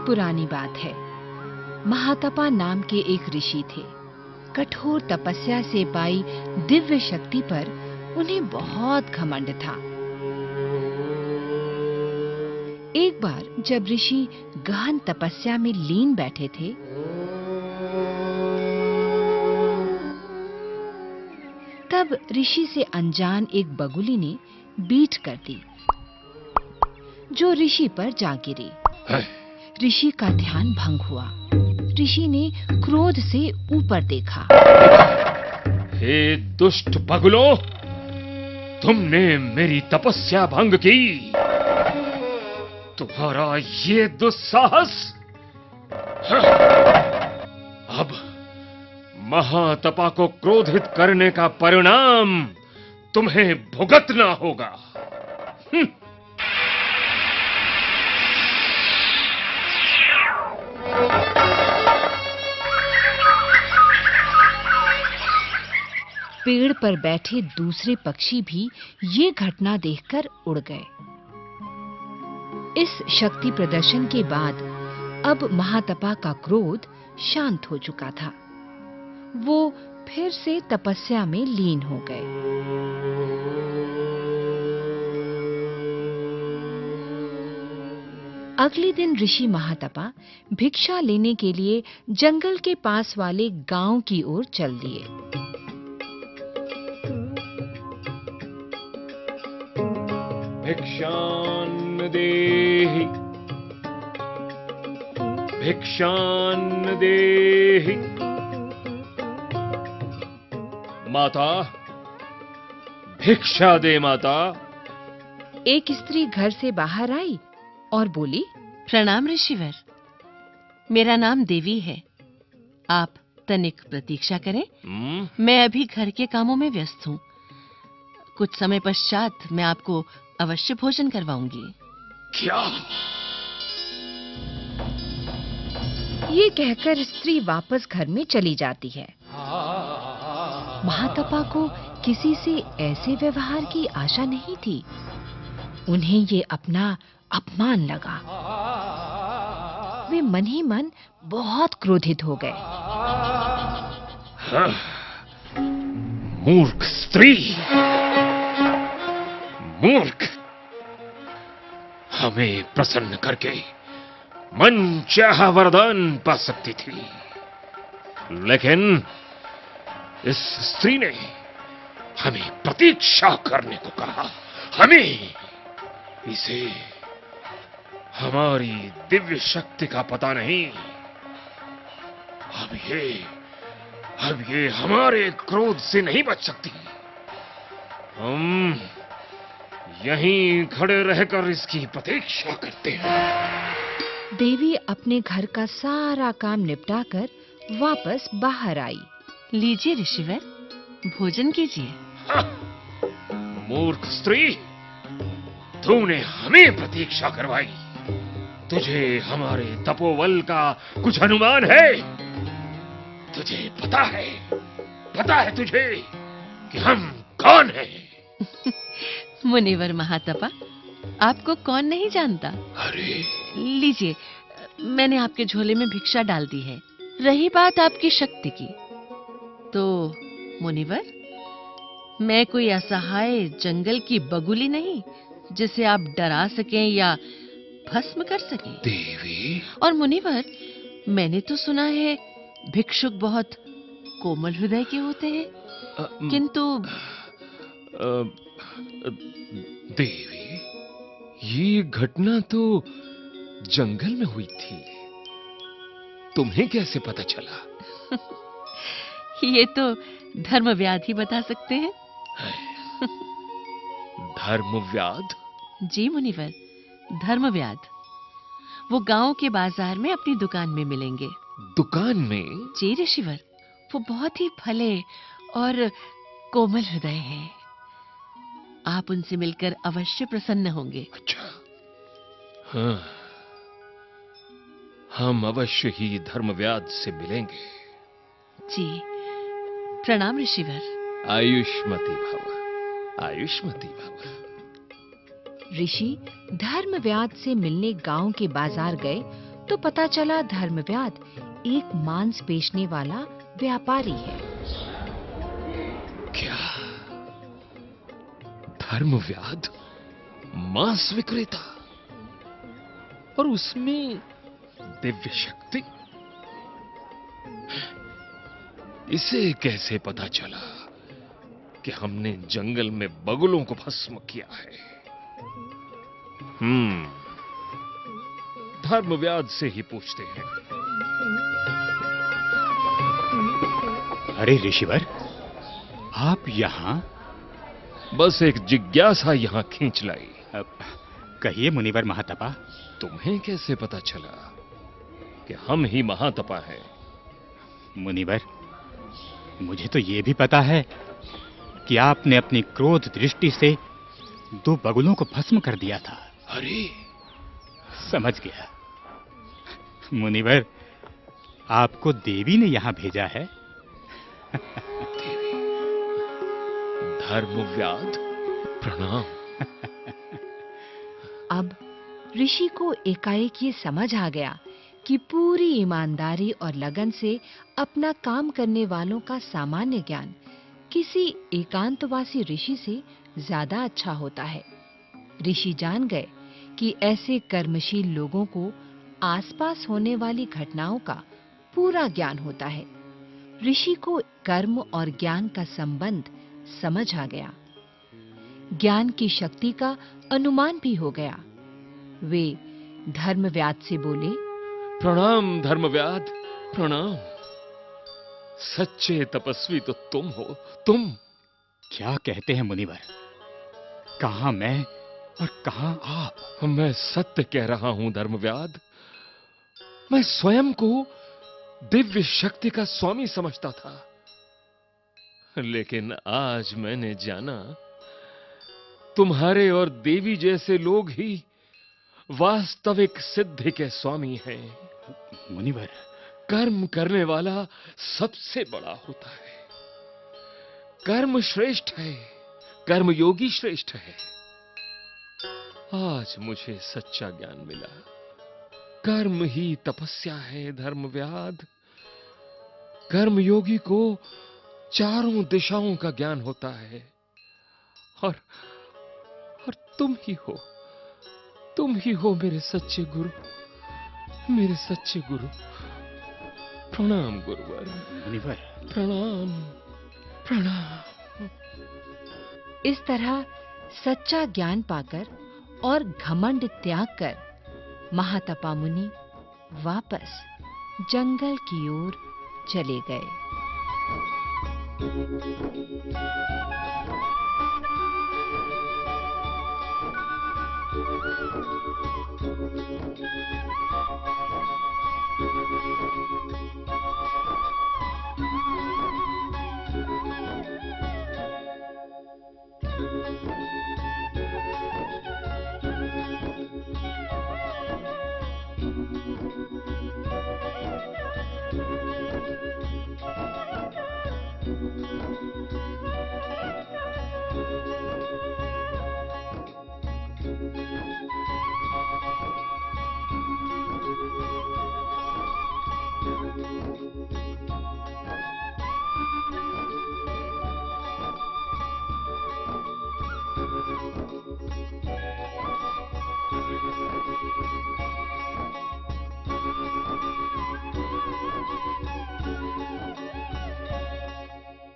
पुरानी बात है। महातपा नाम के एक ऋषि थे। कठोर तपस्या से पाई दिव्य शक्ति पर उन्हें बहुत घमंड था। एक बार जब ऋषि गहन तपस्या में लीन बैठे थे, तब ऋषि से अनजान एक बगुली ने बीट कर दी, जो ऋषि पर जा गिरी। ऋषि का ध्यान भंग हुआ। ऋषि ने क्रोध से ऊपर देखा। हे दुष्ट बगुलो, तुमने मेरी तपस्या भंग की। तुम्हारा ये दुस्साहस अब महातपा को क्रोधित करने का परिणाम तुम्हें भुगतना होगा। पेड़ पर बैठे दूसरे पक्षी भी ये घटना देखकर उड़ गए। इस शक्ति प्रदर्शन के बाद अब महातपा का क्रोध शांत हो चुका था। वो फिर से तपस्या में लीन हो गए। अगले दिन ऋषि महातपा भिक्षा लेने के लिए जंगल के पास वाले गांव की ओर चल दिए। भिक्षान्न देहि, भिक्षान्न देहि। माता, भिक्षा दे माता। एक स्त्री घर से बाहर आई और बोली, प्रणाम ऋषिवर, मेरा नाम देवी है। आप तनिक प्रतीक्षा करें। मैं अभी घर के कामों में व्यस्त हूँ। कुछ समय पश्चात मैं आपको अवश्य भोजन करवाऊंगी। क्या? ये कहकर स्त्री वापस घर में चली जाती है। महातपा को किसी से ऐसे व्यवहार की आशा नहीं थी। उन्हें ये अपना अपमान लगा। वे मन ही मन बहुत क्रोधित हो गए। मूर्ख स्त्री, मूर्ख! हमें प्रसन्न करके मनचाहा वरदान पा सकती थी, लेकिन इस स्त्री ने हमें प्रतीक्षा करने को कहा। हमें इसे हमारी दिव्य शक्ति का पता नहीं। अब ये हमारे क्रोध से नहीं बच सकती। हम यहीं खड़े रहकर इसकी प्रतीक्षा करते हैं। देवी अपने घर का सारा काम निपटाकर वापस बाहर आई। लीजिए ऋषिवर, भोजन कीजिए। मूर्ख स्त्री, तूने हमें प्रतीक्षा करवाई। तुझे हमारे तपोबल का कुछ अनुमान है? तुझे पता है तुझे कि हम कौन हैं? मुनिवर महातपा, आपको कौन नहीं जानता। अरे लीजिए, मैंने आपके झोले में भिक्षा डाल दी है। रही बात आपकी शक्ति की, तो मुनिवर, मैं कोई असहाय जंगल की बगुली नहीं जिसे आप डरा सकें या भस्म कर सकें। देवी। और मुनिवर, मैंने तो सुना है भिक्षुक बहुत कोमल हृदय के होते हैं, किंतु देवी, ये घटना तो जंगल में हुई थी। तुम्हें कैसे पता चला? ये तो धर्मव्याध ही बता सकते हैं। धर्मव्याध? जी मुनिवर, धर्मव्याध। वो गांव के बाजार में अपनी दुकान में मिलेंगे। दुकान में? जी ऋषिवर, वो बहुत ही भले और कोमल हृदय हैं। आप उनसे मिलकर अवश्य प्रसन्न होंगे। अच्छा, हाँ, हम अवश्य ही धर्मव्याध से मिलेंगे। जी, प्रणाम ऋषिवर। आयुष्मती भव, आयुष्मती भव। ऋषि धर्मव्याध से मिलने गांव के बाजार गए तो पता चला धर्मव्याध एक मांस बेचने वाला व्यापारी है। क्या धर्मव्याध मांस विक्रेता, और उसमें दिव्य शक्ति? इसे कैसे पता चला कि हमने जंगल में बगुलों को भस्म किया है? धर्मव्याध से ही पूछते हैं। अरे ऋषिवर, आप यहाँ? बस एक जिज्ञासा यहां खींच लाई। कहिए मुनिवर महातपा। तुम्हें कैसे पता चला कि हम ही महातपा हैं? मुनिवर, मुझे तो ये भी पता है कि आपने अपनी क्रोध दृष्टि से 2 बगुलों को भस्म कर दिया था। अरे, समझ गया। मुनिवर, आपको देवी ने यहां भेजा है। देवी? धर्मव्याध, प्रणाम। अब ऋषि को एकाएक ये समझ आ गया कि पूरी ईमानदारी और लगन से अपना काम करने वालों का सामान्य ज्ञान किसी एकांतवासी ऋषि से ज्यादा अच्छा होता है। ऋषि जान गए कि ऐसे कर्मशील लोगों को आसपास होने वाली घटनाओं का पूरा ज्ञान होता है। ऋषि को कर्म और ज्ञान का संबंध समझ आ गया। ज्ञान की शक्ति का अनुमान भी हो गया। वे धर्मव्याध से बोले, प्रणाम धर्मव्याध, प्रणाम। सच्चे तपस्वी तो तुम हो, तुम। क्या कहते हैं मुनिवर? कहां मैं और कहां आप? मैं सत्य कह रहा हूं धर्मव्याध। मैं स्वयं को दिव्य शक्ति का स्वामी समझता था, लेकिन आज मैंने जाना तुम्हारे और देवी जैसे लोग ही वास्तविक सिद्धि के स्वामी हैं। मुनिवर, कर्म करने वाला सबसे बड़ा होता है। कर्म श्रेष्ठ है, कर्मयोगी श्रेष्ठ है। आज मुझे सच्चा ज्ञान मिला। कर्म ही तपस्या है धर्मव्याध। कर्मयोगी को चारों दिशाओं का ज्ञान होता है, और तुम ही हो मेरे सच्चे गुरु, मेरे सच्चे गुरु। प्रणाम गुरुवर। मुनिवर, प्रणाम, प्रणाम। इस तरह सच्चा ज्ञान पाकर और घमंड त्याग कर महातपा मुनि वापस जंगल की ओर चले गए।